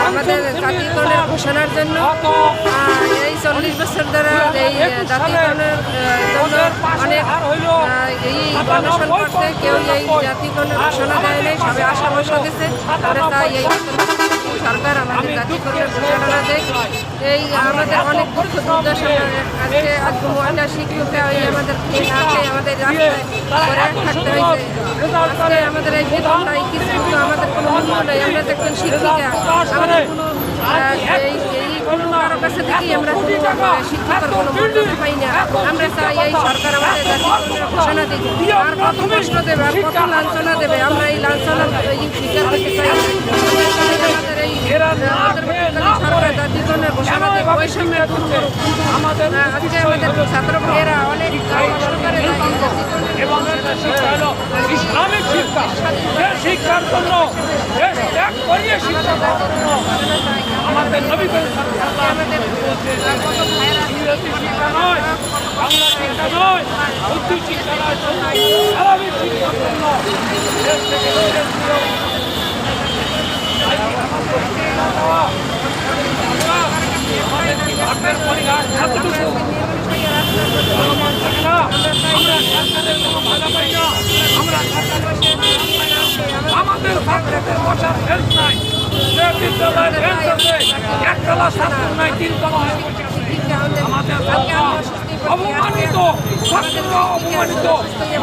আমাদের জাতীয়করণের ঘোষণার জন্য এই 40 বছর ধরে এই জাতীয়করণের জন্য অনেক এই অনশন করছে। কেউ এই জাতীয়করণের ঘোষণা দেয় নাই, সবাই আশা ভরসা দিচ্ছে। আমরা তাই এই সরকার আমাদের জাতীয়করণের ঘোষণা দেয়। এই আমাদের অনেক দুঃখ দুর্দশা আজকে মহিলা শিক্ষকরা আমাদের আমাদের রাস্তায় করে থাকতে হয়েছে। আজকে আমাদের এই বেতনটা এই কিছু আমাদের কোনো মূল্য নেই। আমরা দেখবেন শিক্ষিকা আমাদের কোনো কারো কাছে থেকেই আমরা শিক্ষকের কোনো মূল্য পাই না। আমরা চাই এই সরকার আমাদের জাতীয়করণের ঘোষণা দিক, আর কত কষ্ট দেবে, আর কত লাঞ্ছনা দেবে। আমরা এই লাঞ্ছনা স্বীকার করতে চাই। আমাদের এই সরকার জাতীয়করণের ঘোষণা দেবে, বৈষম্যের দূর করুক। আজকে আমাদের ছাত্র ভাইয়েরা অনেক কষ্ট করে এবং ইসলামিক শিক্ষা শিক্ষার জন্য ত্যাগ করিয়ে শিক্ষার জন্য আমাদের নবী ইংরেজি শিক্ষা নয়, বাংলা শিক্ষা নয়, উর্দু শিক্ষা নয়, আরবিক শিক্ষার জন্য দেশ থেকে বিদেশ আমাদের কি ভাগ্যের পরিহার এতটুকু চলমান থাকে না। আমরা সরকারের কোনো বাধা পাই না, আমরা আমাদের ছাত্রদের বসার বেঞ্চ নাই, যে বিদ্যালয়ের বেঞ্চ আছে একতলা ছাত্র নাই, তিনতলা হয়ে বসে আছে। আমাদের সরকার অবমানিত, ছাত্ররা অবমানিত,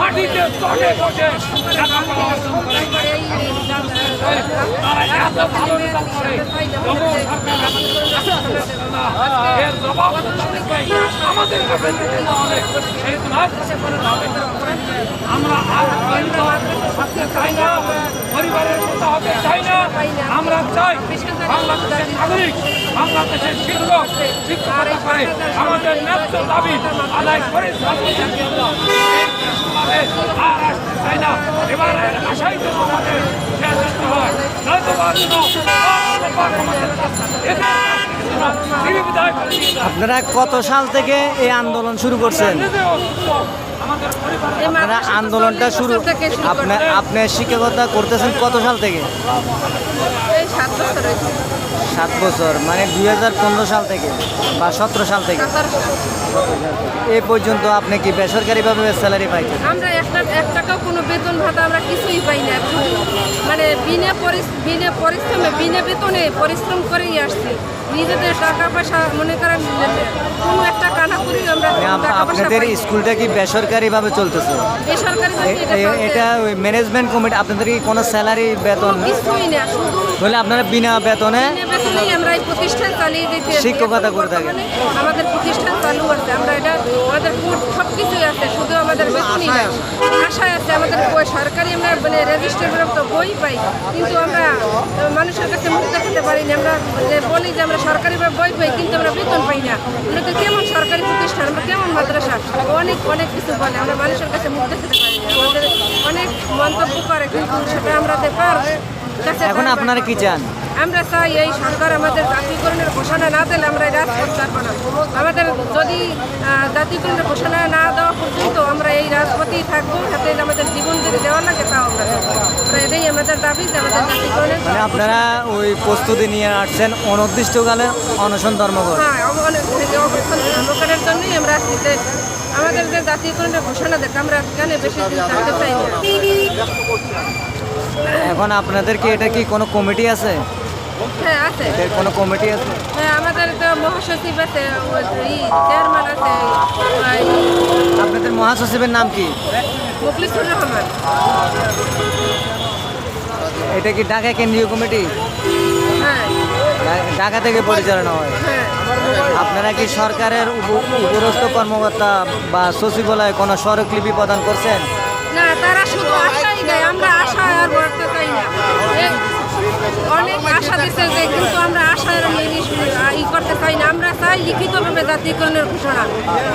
মাটিতে চটে বসে লেখাপড়া অর্জন করে। তারা এত ভালো রেজাল্ট করে, এর জবাব আমাদের কাছে দিতে না অনেক। আমরা থাকতে চাই না, পরিবারের কথা হতে চাই না। আমরা চাই বাংলাদেশের নাগরিক, বাংলাদেশের শিক্ষক শিক্ষকতা করে আমাদের ন্যায্য দাবি আদায় করে আর আসতে চাই না। এবারের আশাই যেন আমাদের শেষ হতে হয়, নয়তো আপনারা কত সাল থেকে এই আন্দোলন শুরু করছেন? আপনারা আন্দোলনটা শুরু আপনি শিক্ষকতা করতেছেন কত সাল থেকে? 7 বছর, মানে 2015 সাল থেকে বা 17 সাল থেকে এই পর্যন্ত আপনি কি বেসরকারিভাবে স্যালারি পাইছেন? আমরা এক টাকাও কোনো বেতন ভাতা আমরা কিছুই পাই না। মানে বিনা পরিশ্রমে বিনা বেতনে পরিশ্রম করেই আসছি। নিজেদের টাকা পয়সা মনে করেন কোনো একটা কানা করি আমরা। আপনাদের স্কুলটা কি বেসরকারিভাবে চলতেছে? বেসরকারি এটা ওই ম্যানেজমেন্ট কমিটি আপনাদের কি কোনো স্যালারি বেতন কিছুই না, শুধু বলে আপনারা বিনা বেতনে আমরা এই প্রতিষ্ঠান চালিয়ে দিতে শিক্ষকতা করে থাকেন? আমাদের প্রতিষ্ঠান চালু আছে, আমরা এটা আমাদের সব কিছুই আছে, শুধু আমাদের বেতনই না। আশায় আছে আমাদের সরকারি আমরা মানে রেজিস্টার তো বই পাই, কিন্তু আমরা মানুষের কাছে মুখ দেখাতে পারি না। আমরা বলি যে আমরা সরকারিভাবে বই পাই, কিন্তু আমরা বেতন পাই না। আমরা তো কেমন সরকারি প্রতিষ্ঠান, আমরা কেমন মাদ্রাসা, অনেক কিছু বলে, আমরা মানুষের কাছে মুখ দেখাতে পারি না। আমাদের অনেক মন্তব্য করে, কিন্তু সেটা আমরা এখন আপনারা কি চান? আমরা চাই এই সরকার আমাদের জাতীয়করণের ঘোষণা না দিলে আমরা রাজপথ ছাড়ব না। আমাদের যদি জাতীয়করণের ঘোষণা না দেওয়া পর্যন্ত আমরা এই রাজপথেই থাকবো। সাথে আমাদের জীবন যদি দেওয়া লাগে তাও আমরা এটাই আমাদের দাবি যে আমাদের জাতীয়করণের। আপনারা ওই প্রস্তুতি নিয়ে আসছেন অনির্দিষ্টকালে অনশন ধর্মঘট? হ্যাঁ, ধর্মঘটের জন্যই আমরা আসছি। আমাদের যে জাতীয়করণের ঘোষণা দেখ আমরা এখানে বেশি দিন থাকতে চাই না। এখন আপনাদের কি এটা কি কোনো কমিটি আছে? হ্যাঁ আছে, কোনো কমিটি আছে? হ্যাঁ, আমাদের তো মহাসচিব আছে, চেয়ারম্যান আছে। আপনাদের মহাসচিবের নাম কি? মুখলিসুর রহমান। এটা কি ঢাকা কেন্দ্রীয় কমিটি? হ্যাঁ, ঢাকা থেকে পরিচালনা হয়। হ্যাঁ। আপনারা কি সরকারের উপরস্থ কর্মকর্তা বা সচিবালয়ে কোনো স্মারকলিপি প্রদান করছেন? না, তারা শুধু আশাই দেয়, আমরা আশা আর বলতে চাই না। অনেক আশা দিচ্ছে যে, কিন্তু আমরা আশার করতে চাই না। আমরা চাই লিখিতভাবে জাতীয়করণের ঘোষণা।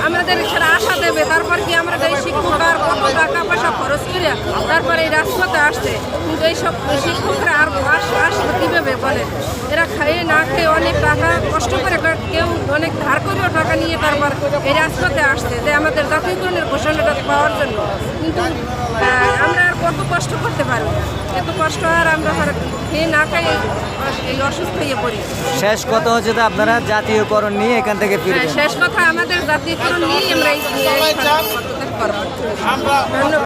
আমাদের সেটা আশা দেবে, তারপর কি আমরা এই শিক্ষক আর কত টাকা পয়সা খরচ করে তারপরে এই রাজপথে আসছে, কিন্তু এইসব শিক্ষকরা আর আসবে কীভাবে বলেন? এরা খেয়ে না খেয়ে অনেক টাকা কষ্ট করে কেউ অনেক ধার করেও টাকা নিয়ে তারপর এই রাজপথে আসছে যে আমাদের জাতীয়করণের ঘোষণাটা পাওয়ার জন্য। কিন্তু আমরা আর কত কষ্ট করতে পারবো, এত কষ্ট আর আমরা খেয়ে না খেয়ে এই অসুস্থ হয়ে পড়ি। শেষ কথা হচ্ছে যে আপনারা জাতীয়করণ নিয়ে এখান থেকে ফিরবেন। শেষ কথা আমাদের জাতীয়করণ নিয়েই আমরা এই করবো। ধন্যবাদ।